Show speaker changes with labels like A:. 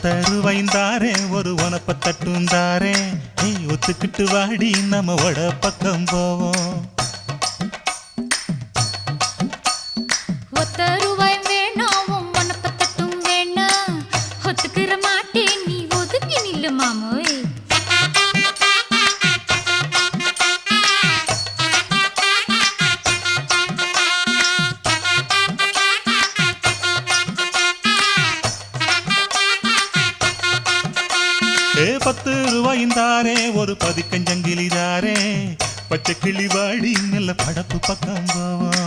A: ஒத்தருவைந்தாரே ஒரு உனப்ப தட்டுந்தாரே ஒத்துக்கிட்டு வாடி நம்ம வட பக்கம் போவோம்.
B: ஒத்தருவாய் வேணாம் உனப்ப தட்டும் வேணாம் ஒத்துக்கிற மாட்டேன் நீ ஒதுங்கி நில்லு மாமோய்.
A: ₹10 ஒரு பதிக்கஞ்சங்கிலிதாரே பச்சை கிளி வாடி நல்ல படப்பு பக்கம் போவோம்.